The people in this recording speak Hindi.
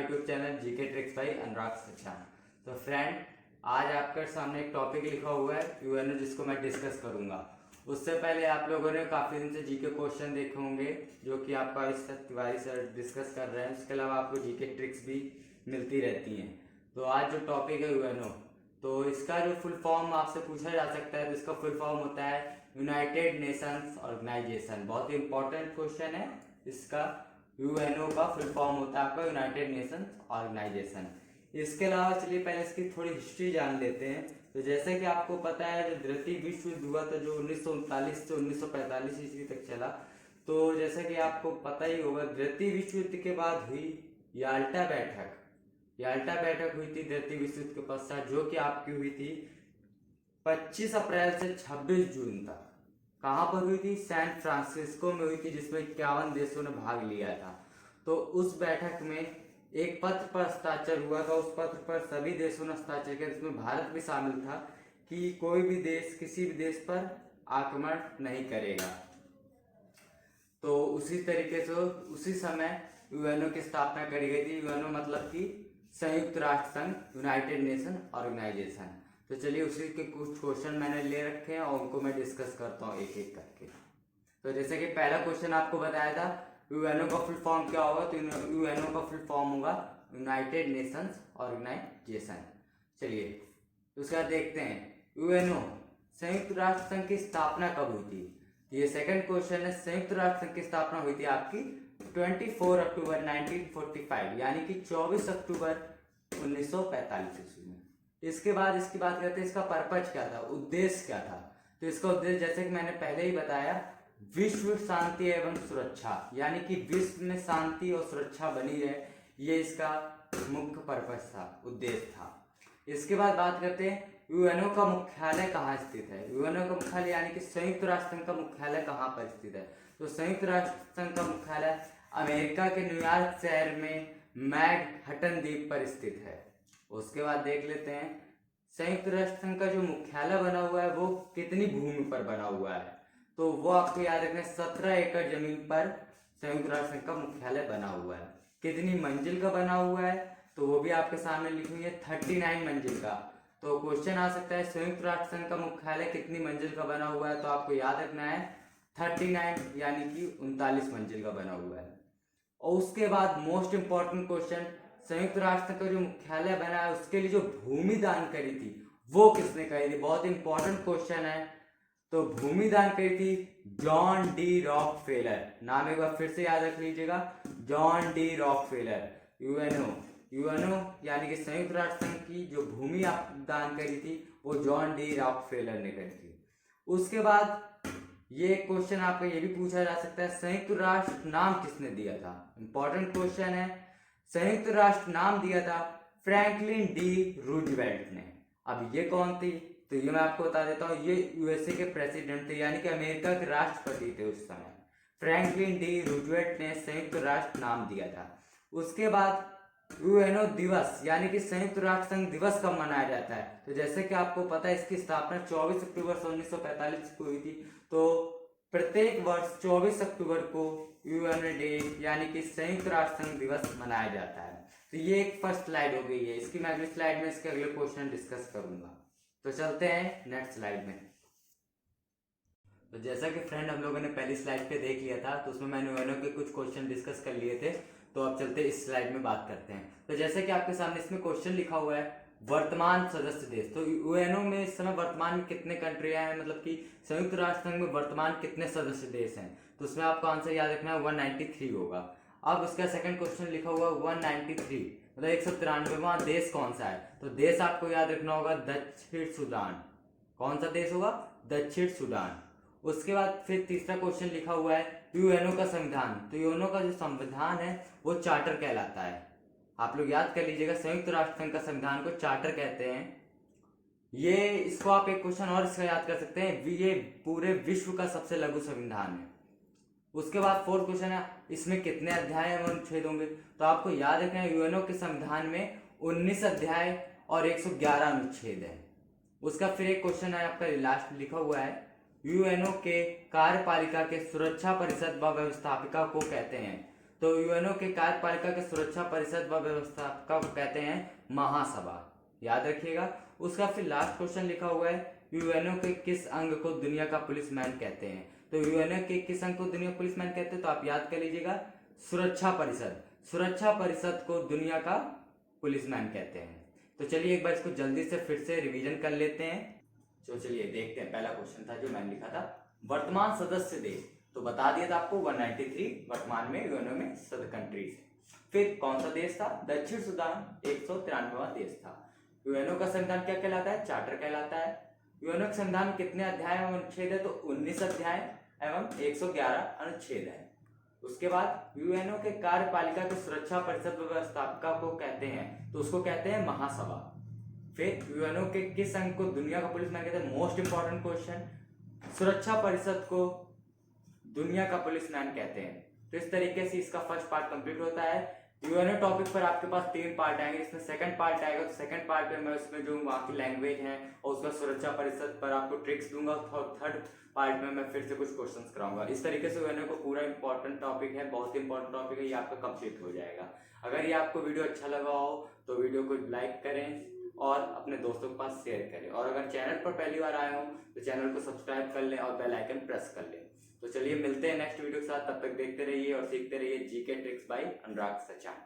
YouTube channel GK tricks by Anurag Sachcha. तो फ्रेंड, आज आपके सामने एक टॉपिक लिखा हुआ है यूएनओ, जिसको मैं डिस्कस करूंगा। उससे पहले आप लोगों ने काफ़ी दिन से जीके क्वेश्चन देखे होंगे जो कि आपका इस तिवारी सर डिस्कस कर रहे हैं। उसके अलावा आपको जीके ट्रिक्स भी मिलती रहती हैं। तो आज जो टॉपिक है यूएनओ, तो इसका जो फुल फॉर्म आपसे पूछा जा सकता है, तो इसका फुल फॉर्म होता है यूनाइटेड नेशंस ऑर्गेनाइजेशन। बहुत ही इंपॉर्टेंट क्वेश्चन है इसका। यूएनओ का फुल फॉर्म होता है आपका यूनाइटेड नेशंस ऑर्गेनाइजेशन। इसके अलावा चलिए पहले इसकी थोड़ी हिस्ट्री जान लेते हैं। तो जैसे कि आपको पता है, जो द्वितीय विश्व युद्ध हुआ था जो 1939 से 1945 ईस्वी तक चला, तो जैसे कि आपको पता ही होगा, द्वितीय विश्व युद्ध के बाद हुई याल्टा बैठक। याल्टा बैठक हुई थी द्वितीय विश्व युद्ध के पश्चात, जो कि आपकी हुई थी 25 अप्रैल से 26 जून तक। कहाँ पर हुई थी? सैन फ्रांसिस्को में हुई थी, जिसमें 51 देशों ने भाग लिया था। तो उस बैठक में एक पत्र पर हस्ताक्षर हुआ था। उस पत्र पर सभी देशों ने हस्ताक्षर किया, जिसमें भारत भी शामिल था कि कोई भी देश किसी भी देश पर आक्रमण नहीं करेगा। तो उसी तरीके से उसी समय यूएनओ की स्थापना करी गई थी। यूएनओ मतलब कि संयुक्त राष्ट्र संघ, यूनाइटेड नेशन ऑर्गेनाइजेशन। तो चलिए उसी के कुछ क्वेश्चन मैंने ले रखे हैं और उनको मैं डिस्कस करता हूँ एक एक करके। तो जैसे कि पहला क्वेश्चन आपको बताया था यूएनओ का फुल फॉर्म क्या होगा, तो यूएनओ का फुल फॉर्म होगा यूनाइटेड नेशंस ऑर्गेनाइजेशन। चलिए उसके बाद देखते हैं यूएनओ संयुक्त राष्ट्र संघ की स्थापना कब हुई थी। ये सेकंड क्वेश्चन है। संयुक्त राष्ट्र संघ की स्थापना हुई थी आपकी 24 अक्टूबर 1945, यानी कि 24 अक्टूबर 1945 ईस्वी में। इसके बाद इसकी बात करते हैं, इसका पर्पज क्या था, उद्देश्य क्या था। तो इसका उद्देश्य जैसे कि मैंने पहले ही बताया, विश्व शांति एवं सुरक्षा, यानी कि विश्व में शांति और सुरक्षा बनी रहे, ये इसका मुख्य पर्पज था, उद्देश्य था। इसके बाद बात करते हैं यूएनओ का मुख्यालय कहाँ स्थित है। यूएनओ का मुख्यालय यानी कि संयुक्त राष्ट्र संघ का मुख्यालय कहाँ पर स्थित है। तो संयुक्त राष्ट्र संघ का मुख्यालय अमेरिका के न्यूयॉर्क शहर में मैनहट्टन द्वीप पर स्थित है। उसके बाद देख लेते हैं संयुक्त राष्ट्र संघ का जो मुख्यालय बना हुआ है वो कितनी भूमि पर बना हुआ है। तो वो आपको याद रखना है, 17 एकड़ जमीन पर संयुक्त राष्ट्र संघ का मुख्यालय बना हुआ है। कितनी मंजिल का बना हुआ है, तो वो भी आपके सामने लिखी हुई है, 39 मंजिल का। तो क्वेश्चन आ सकता है संयुक्त राष्ट्र संघ का मुख्यालय कितनी मंजिल का बना हुआ है, तो आपको याद रखना है 39, यानी कि 39 मंजिल का बना हुआ है। और उसके बाद मोस्ट इंपॉर्टेंट क्वेश्चन, संयुक्त राष्ट्र का जो मुख्यालय बना है उसके लिए जो भूमि दान करी थी वो किसने करी थी। बहुत इंपॉर्टेंट क्वेश्चन है। तो भूमि दान करी थी जॉन डी रॉकफेलर। नाम एक बार फिर से याद रख लीजिएगा, जॉन डी रॉकफेलर। यूएनओ यानी कि संयुक्त राष्ट्र संघ की जो भूमि दान करी थी वो जॉन डी रॉकफेलर ने करी थी। उसके बाद ये क्वेश्चन आपको ये भी पूछा जा सकता है, संयुक्त राष्ट्र नाम किसने दिया था। इंपॉर्टेंट क्वेश्चन है। संयुक्त राष्ट्र नाम दिया था फ्रैंकलिन डी रूजवेल्ट ने। अब ये कौन थी, तो ये मैं आपको बता देता हूँ, ये यूएसए के प्रेसिडेंट थे, यानी कि अमेरिका के राष्ट्रपति थे उस समय। फ्रैंकलिन डी रूजवेल्ट ने संयुक्त राष्ट्र नाम दिया था। उसके बाद यूएनओ दिवस यानी कि संयुक्त राष्ट्र संघ दिवस कब मनाया जाता है। तो जैसे कि आपको पता है इसकी स्थापना 24 अक्टूबर 1945 को हुई थी। तो प्रत्येक वर्ष 24 अक्टूबर को यूएनओ डे यानी कि संयुक्त राष्ट्र संघ दिवस मनाया जाता है। तो ये एक फर्स्ट स्लाइड हो गई है। इसकी मैं अगली स्लाइड में इसके अगले क्वेश्चन डिस्कस करूंगा। तो चलते हैं नेक्स्ट स्लाइड में। तो जैसा कि फ्रेंड हम लोगों ने पहली स्लाइड पे देख लिया था, तो उसमें मैंने यूएनओ के कुछ क्वेश्चन डिस्कस कर लिए थे। तो अब चलते इस स्लाइड में बात करते हैं। तो जैसे कि आपके सामने इसमें क्वेश्चन लिखा हुआ है वर्तमान सदस्य देश। तो यूएनओ में इस समय वर्तमान में कितने कंट्रियां हैं, मतलब कि संयुक्त राष्ट्र संघ में वर्तमान कितने सदस्य देश हैं। तो उसमें आपको आंसर याद रखना है 193 होगा। अब उसका सेकंड क्वेश्चन लिखा हुआ 193, मतलब 193वां देश कौन सा है। तो देश आपको याद रखना होगा दक्षिण सूडान। कौन सा देश होगा? दक्षिण सूडान। उसके बाद फिर तीसरा क्वेश्चन लिखा हुआ है यूएनओ का संविधान। तो यूएनओ का जो संविधान है वो चार्टर कहलाता है। आप लोग याद कर लीजिएगा, संयुक्त राष्ट्र संघ का संविधान को चार्टर कहते हैं। ये इसको आप एक क्वेश्चन और इसका याद कर सकते हैं, ये पूरे विश्व का सबसे लघु संविधान है। उसके बाद फोर्थ क्वेश्चन है इसमें कितने अध्याय एवं अनुच्छेद होंगे। तो आपको याद रखना है यूएनओ के संविधान में 19 अध्याय और 111 अनुच्छेद है। उसका फिर एक क्वेश्चन है आपका लास्ट लिखा हुआ है यूएनओ के कार्यपालिका के सुरक्षा परिषद व व्यवस्थापिका को कहते हैं। तो यूएनओ के कार्यपालिका के सुरक्षा परिषद व व्यवस्थापका को कहते हैं महासभा, याद रखिएगा। उसका फिर लास्ट क्वेश्चन लिखा हुआ है, यूएनओ के किस अंग को दुनिया का पुलिसमैन कहते हैं। तो यूएनओ के किस अंग को दुनिया का पुलिसमैन कहते हैं, तो आप याद कर लीजिएगा, सुरक्षा परिषद। सुरक्षा परिषद को दुनिया का पुलिसमैन कहते हैं। तो चलिए एक बार इसको जल्दी से फिर से रिवीजन कर लेते हैं। तो चलिए देखते हैं, पहला क्वेश्चन था जो मैंने लिखा था, वर्तमान सदस्य देश, तो बता दिया था आपको 193 वर्तमान में यूएनओ में सदस्य कंट्रीज। फिर कौन सा देश था, दक्षिण सूडान 193वां देश था। यूएनओ का संविधान क्या कहलाता है, चार्टर कहलाता है। यूएनओ के संविधान में कितने अध्याय एवं अनुच्छेद है, तो 19 अध्याय एवं 111 अनुच्छेद है। उसके बाद यूएनओ के कार्यपालिका के सुरक्षा परिषद व्यवस्थापका को कहते हैं, तो उसको कहते हैं महासभा। फिर यूएनओ के किस अंग को दुनिया का पुलिसमैन कहते हैं, मोस्ट इंपॉर्टेंट क्वेश्चन, सुरक्षा परिषद को दुनिया का पुलिसमैन कहते हैं। तो इस तरीके से इसका फर्स्ट पार्ट कंप्लीट होता है। यूएनओ टॉपिक पर आपके पास 3 पार्ट आएंगे, इसमें सेकंड पार्ट आएगा, तो सेकंड पार्ट में मैं उसमें जो वहाँ की लैंग्वेज है और उसका सुरक्षा परिषद पर आपको ट्रिक्स दूंगा, और थर्ड पार्ट में मैं फिर से कुछ क्वेश्चंस कराऊंगा। इस तरीके से यूएनओ को पूरा इंपॉर्टेंट टॉपिक है, बहुत इंपॉर्टेंट टॉपिक है, ये आपका कंप्लीट हो जाएगा। अगर ये आपको वीडियो अच्छा लगा हो तो वीडियो को लाइक करें और अपने दोस्तों के पास शेयर करें, और अगर चैनल पर पहली बार आए हो तो चैनल को सब्सक्राइब कर लें और बेल आइकन प्रेस कर लें। तो चलिए मिलते हैं नेक्स्ट वीडियो के साथ, तब तक देखते रहिए और सीखते रहिए जीके ट्रिक्स बाय अनुराग सचान।